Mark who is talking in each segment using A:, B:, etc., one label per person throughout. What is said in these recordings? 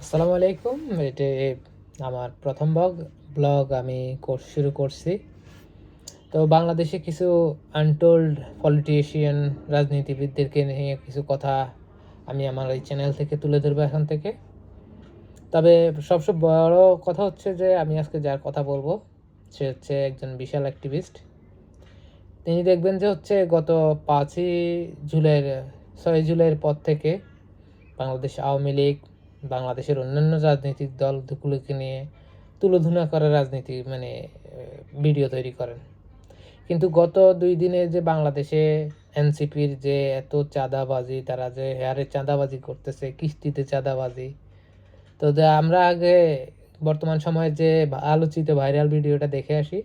A: আসসালামু আলাইকুম। এটি আমার প্রথম ব্লগ আমি শুরু করছি। তো বাংলাদেশে কিছু আনটোল্ড পলিটিশিয়ান রাজনীতিবিদদেরকে নিয়ে কিছু কথা আমি আমার এই চ্যানেল থেকে তুলে ধরবো এখন থেকে। তবে সবচেয়ে বড় কথা হচ্ছে যে আমি আজকে যার কথা বলবো সে হচ্ছে একজন বিশাল অ্যাক্টিভিস্ট। তিনি দেখবেন যে হচ্ছে গত 5ই জুলাইয়ের 6 জুলাইয়ের পর থেকে বাংলাদেশ আওয়ামী লীগ, বাংলাদেশের অন্যান্য রাজনৈতিক দলগুলোকে নিয়ে তুলোধনা করার রাজনীতি ভিডিও তৈরি করেন। কিন্তু গত 2 দিনে যে বাংলাদেশে এনসিপির যে এত চাঁদাবাজি, তারা যে হেয়ারে চাঁদাবাজি করতেছে, কিস্তিতে চাঁদাবাজি, তো আমরা আগে বর্তমান সময়ে যে আলোচিত ভাইরাল ভিডিওটা দেখে আসি।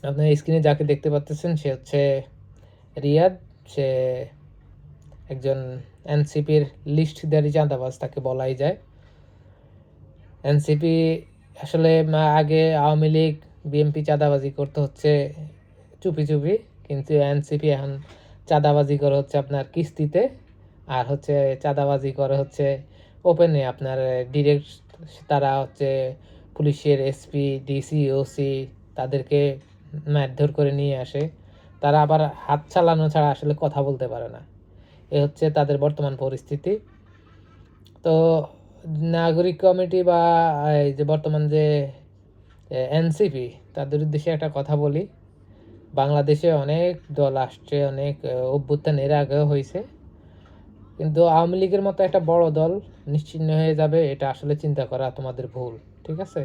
A: আপনার স্ক্রিনে যাকে দেখতে পাচ্ছেন সে হচ্ছে রিয়াদ। সে একজন এনসিপির লিস্টধারী চাঁদাবাজ তাকে বলাই যায়। এনসিপি আসলে আগে আওয়ামী লীগ বিএনপি চাঁদাবাজি করতে হচ্ছে চুপি চুপি, কিন্তু এনসিপি এখন চাঁদাবাজি করে হচ্ছে আপনার কিস্তিতে, আর হচ্ছে চাঁদাবাজি করে হচ্ছে ওপেনে আপনার ডিরেক্ট। তারা হচ্ছে পুলিশের এসপি, ডিসি, ওসি তাদেরকে মারধর করে নিয়ে আসে। তারা আবার হাত চালানো ছাড়া আসলে কথা বলতে পারে না। এ হচ্ছে তাদের বর্তমান পরিস্থিতি। তো নাগরিক কমিটি বা এই যে বর্তমান যে এনসিপি, তাদের উদ্দেশ্যে একটা কথা বলি। বাংলাদেশে অনেক দল আসছে, অনেক অভ্যুত্থান এর আগেও হয়েছে, কিন্তু আওয়ামী লীগের মতো একটা বড় দল নিশ্চিহ্ন হয়ে যাবে এটা আসলে চিন্তা করা তোমাদের ভুল। ঠিক আছে?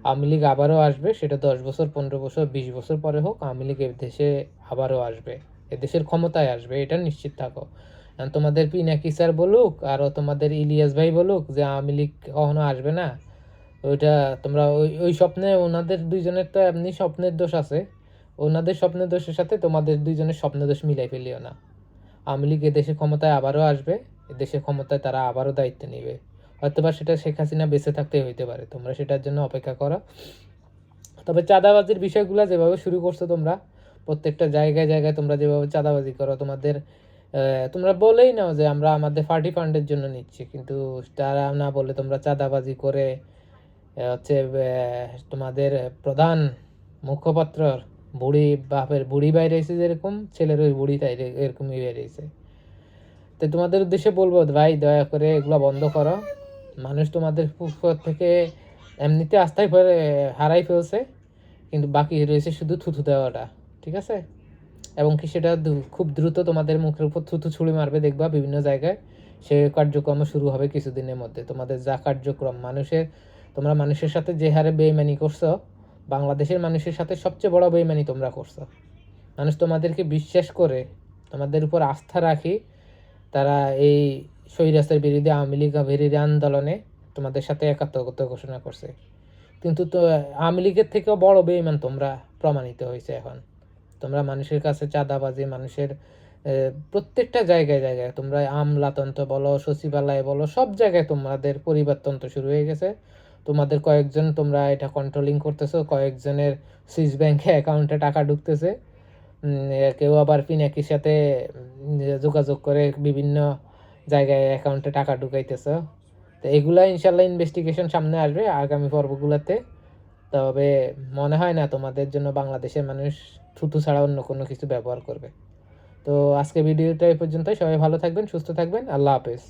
A: আওয়ামী লীগ আবারও আসবে, সেটা 10 বছর, 15 বছর, 20 বছর পরে হোক, আওয়ামী লীগ দেশে আবারও আসবে, এদেশের ক্ষমতায় আসবে, এটা নিশ্চিত থাকো। তোমাদের পিনাকি স্যার বলুক আর তোমাদের ইলিয়াস ভাই বলুক যে আওয়ামী লীগ কখনো আসবে না, ওইটা তোমরা ওই ওই স্বপ্নে, ওনাদের দুইজনের তো এমনি স্বপ্নের দোষ আছে, ওনাদের স্বপ্নের দোষের সাথে তোমাদের দুইজনের স্বপ্নের দোষ মিলাই ফেলিও না। আওয়ামী লীগ এদেশের ক্ষমতায় আবারও আসবে, এদেশের ক্ষমতায় তারা আবারও দায়িত্ব নেবে। হয়তোবা সেটা শেখ হাসিনা বেঁচে থাকতেই হইতে পারে, তোমরা সেটার জন্য অপেক্ষা করো। তবে চাঁদাবাজির বিষয়গুলো যেভাবে শুরু করছো তোমরা, প্রত্যেকটা জায়গায় জায়গায় তোমরা যেভাবে চাঁদাবাজি করো, তোমরা বলেই নাও যে আমরা আমাদের পার্টি ফান্ডের জন্য নিচ্ছি, কিন্তু তারা না বলে তোমরা চাঁদাবাজি করে হচ্ছে তোমাদের প্রধান মুখপাত্র বাপের বুড়ি বাইরে এসে যেরকম, ছেলের ওই বুড়ি তাই এরকমই বেরিয়েছে। তো তোমাদের উদ্দেশ্যে বলবো ভাই, দয়া করে এগুলো বন্ধ করো। মানুষ তোমাদের উপর থেকে এমনিতে আস্থায় হারাই ফেলছে, কিন্তু বাকি রয়েছে শুধু থুথু দেওয়াটা। ঠিক আছে? এবং কি সেটা খুব দ্রুত তোমাদের মুখের উপর থুথু ছুঁড়ে মারবে, দেখবা বিভিন্ন জায়গায়। সে কার্যক্রম শুরু হবে কিছুদিনের মধ্যে। তোমাদের যা কার্যক্রম, তোমরা মানুষের সাথে যে হারে বেইমানি করছো, বাংলাদেশের মানুষের সাথে সবচেয়ে বড় বেইমানি তোমরা করছো। মানুষ তোমাদেরকে বিশ্বাস করে, তোমাদের উপর আস্থা রাখি, তারা এই স্বৈরাচার বিরোধী আওয়ামী লীগ বিরোধী আন্দোলনে তোমাদের সাথে একাত্মতা ঘোষণা করছে। কিন্তু তো আওয়ামী লীগের থেকেও বড় বেঈমান তোমরা প্রমাণিত হয়েছে এখন। তোমরা মানুষের কাছে চাঁদাবাজি, মানুষের প্রত্যেকটা জায়গায় জায়গায় তোমরা আমলাতন্ত্র বলো, সচিবালয় বলো, সব জায়গায় তোমাদের পরিবারতন্ত্র শুরু হয়ে গেছে। তোমাদের কয়েকজন তোমরা এটা কন্ট্রোলিং করতেছো, কয়েকজনের সুইস ব্যাংকে অ্যাকাউন্টে টাকা ঢুকতেছে। কেউ আবার পিনাকির সাথে যোগাযোগ করে বিভিন্ন জায়গায় অ্যাকাউন্টে টাকা ঢুকাইতেছে। তো এগুলা ইনশাল্লাহ ইনভেস্টিগেশন সামনে আসবে আগামী পর্বগুলোতে। তবে মনে হয় না তোমাদের জন্য বাংলাদেশের মানুষ থুতু ছাড়া অন্য কোনো কিছু ব্যবহার করবে। তো আজকে ভিডিওটা এই পর্যন্তই। সবাই ভালো থাকবেন, সুস্থ থাকবেন। আল্লাহ হাফেজ।